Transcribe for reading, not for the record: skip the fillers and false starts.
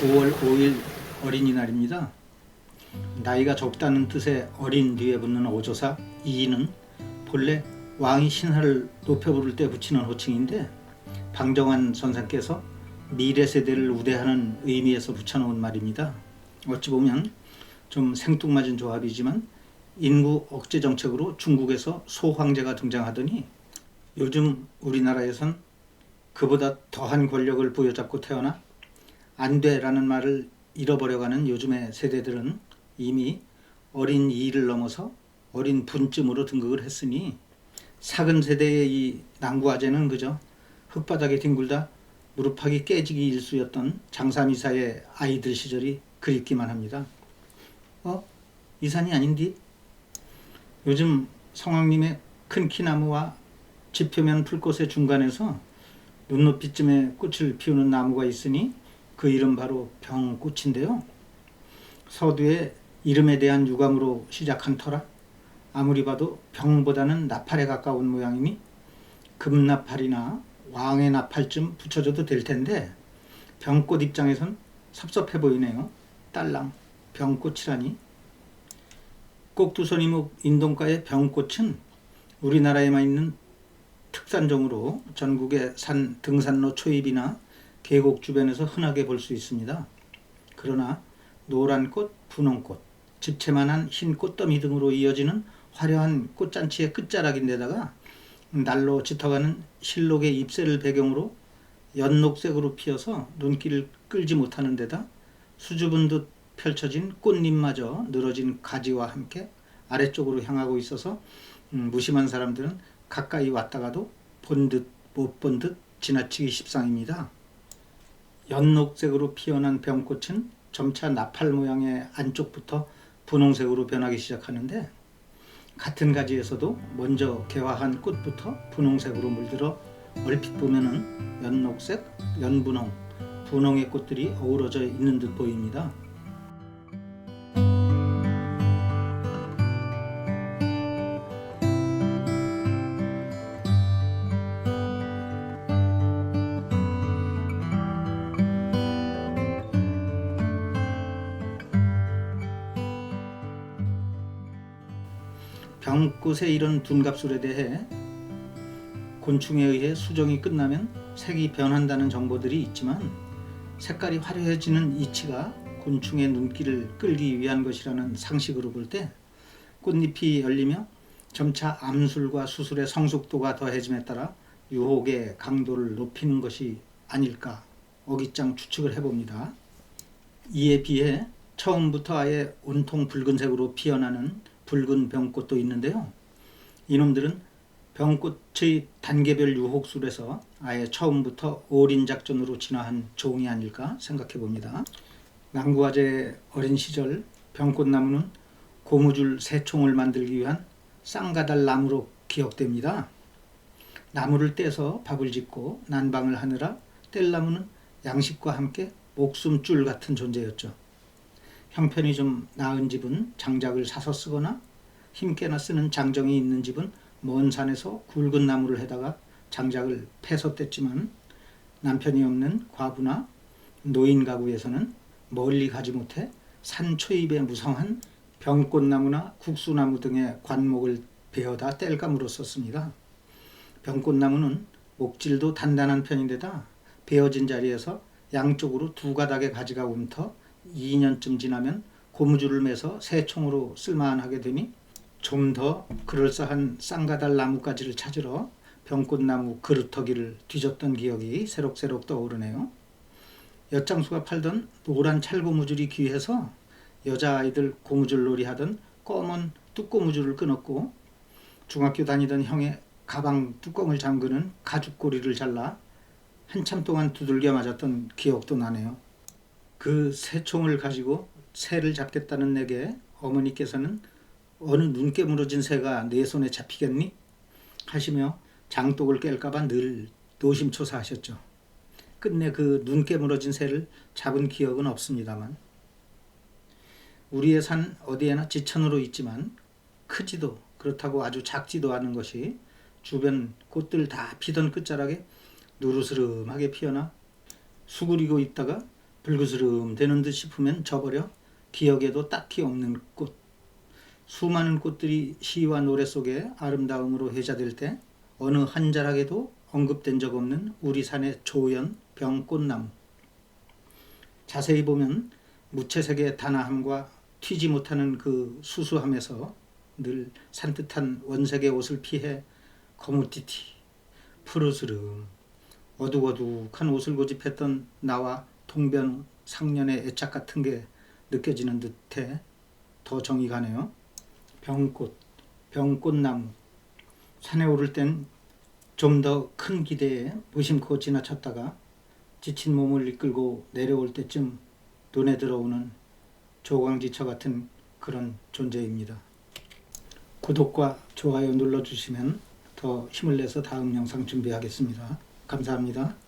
5월 5일 어린이날입니다. 나이가 적다는 뜻의 어린 뒤에 붙는 어조사 이는 본래 왕이 신하를 높여 부를 때 붙이는 호칭인데 방정환 선생께서 미래 세대를 우대하는 의미에서 붙여놓은 말입니다. 어찌 보면 좀 생뚱맞은 조합이지만 인구 억제 정책으로 중국에서 소황제가 등장하더니 요즘 우리나라에선 그보다 더한 권력을 부여잡고 태어나 안 돼라는 말을 잃어버려가는 요즘의 세대들은 이미 어린 이를 넘어서 어린 분쯤으로 등극을 했으니 사근 세대의 이 난구아재는 그저 흙바닥에 뒹굴다 무릎팍이 깨지기 일쑤였던 장사미사의 아이들 시절이 그립기만 합니다. 이산이 아닌디? 요즘 성황림의 큰 키나무와 지표면 풀꽃의 중간에서 눈높이쯤에 꽃을 피우는 나무가 있으니 그 이름 바로 병꽃인데요. 서두에 이름에 대한 유감으로 시작한 터라 아무리 봐도 병보다는 나팔에 가까운 모양이니 금나팔이나 왕의 나팔쯤 붙여줘도 될 텐데 병꽃 입장에선 섭섭해 보이네요. 딸랑 병꽃이라니. 꼭두선이목 인동가의 병꽃은 우리나라에만 있는 특산종으로 전국의 산 등산로 초입이나 계곡 주변에서 흔하게 볼 수 있습니다. 그러나 노란 꽃, 분홍꽃, 집채만한 흰 꽃더미 등으로 이어지는 화려한 꽃잔치의 끝자락인데다가 날로 짙어가는 실록의 잎새를 배경으로 연녹색으로 피어서 눈길을 끌지 못하는 데다 수줍은 듯 펼쳐진 꽃잎마저 늘어진 가지와 함께 아래쪽으로 향하고 있어서 무심한 사람들은 가까이 왔다가도 본 듯 못 본 듯 지나치기 십상입니다. 연녹색으로 피어난 병꽃은 점차 나팔 모양의 안쪽부터 분홍색으로 변하기 시작하는데 같은 가지에서도 먼저 개화한 꽃부터 분홍색으로 물들어 얼핏 보면은 연녹색, 연분홍, 분홍의 꽃들이 어우러져 있는 듯 보입니다. 병꽃의 이런 둔갑술에 대해 곤충에 의해 수정이 끝나면 색이 변한다는 정보들이 있지만 색깔이 화려해지는 이치가 곤충의 눈길을 끌기 위한 것이라는 상식으로 볼 때 꽃잎이 열리며 점차 암술과 수술의 성숙도가 더해짐에 따라 유혹의 강도를 높이는 것이 아닐까 어깃장 추측을 해봅니다. 이에 비해 처음부터 아예 온통 붉은색으로 피어나는 붉은 병꽃도 있는데요. 이놈들은 병꽃의 단계별 유혹술에서 아예 처음부터 올인작전으로 진화한 종이 아닐까 생각해 봅니다. 난구아재 어린 시절 병꽃나무는 고무줄 새총을 만들기 위한 쌍가달 나무로 기억됩니다. 나무를 떼서 밥을 짓고 난방을 하느라 뗄나무는 양식과 함께 목숨줄 같은 존재였죠. 형편이 좀 나은 집은 장작을 사서 쓰거나 힘께나 쓰는 장정이 있는 집은 먼 산에서 굵은 나무를 해다가 장작을 패서 뗐지만 남편이 없는 과부나 노인 가구에서는 멀리 가지 못해 산 초입에 무성한 병꽃나무나 국수나무 등의 관목을 베어다 뗄감으로 썼습니다. 병꽃나무는 목질도 단단한 편인데다 베어진 자리에서 양쪽으로 두 가닥의 가지가 움터 2년쯤 지나면 고무줄을 매서 새총으로 쓸만하게 되니 좀 더 그럴싸한 쌍가달 나뭇가지를 찾으러 병꽃나무 그루터기를 뒤졌던 기억이 새록새록 떠오르네요. 엿장수가 팔던 노란 찰고무줄이 귀해서 여자아이들 고무줄놀이 하던 검은 뚜꼬무줄을 끊었고 중학교 다니던 형의 가방 뚜껑을 잠그는 가죽고리를 잘라 한참 동안 두들겨 맞았던 기억도 나네요. 그 새총을 가지고 새를 잡겠다는 내게 어머니께서는 어느 눈 깨물어진 새가 내 손에 잡히겠니? 하시며 장독을 깰까봐 늘 노심초사하셨죠. 끝내 그 눈 깨물어진 새를 잡은 기억은 없습니다만 우리의 산 어디에나 지천으로 있지만 크지도 그렇다고 아주 작지도 않은 것이 주변 꽃들 다 피던 끝자락에 누르스름하게 피어나 수그리고 있다가 불그스름 되는 듯 싶으면 져버려 기억에도 딱히 없는 꽃. 수많은 꽃들이 시와 노래 속에 아름다움으로 회자될 때 어느 한 자락에도 언급된 적 없는 우리 산의 조연 병꽃나무. 자세히 보면 무채색의 단아함과 튀지 못하는 그 수수함에서 늘 산뜻한 원색의 옷을 피해 거무튀튀, 푸르스름, 어둑어둑한 옷을 고집했던 나와 통변 상년의 애착 같은 게 느껴지는 듯해 더 정이 가네요. 병꽃, 병꽃나무. 산에 오를 땐 좀 더 큰 기대에 무심코 지나쳤다가 지친 몸을 이끌고 내려올 때쯤 눈에 들어오는 조광지처 같은 그런 존재입니다. 구독과 좋아요 눌러주시면 더 힘을 내서 다음 영상 준비하겠습니다. 감사합니다.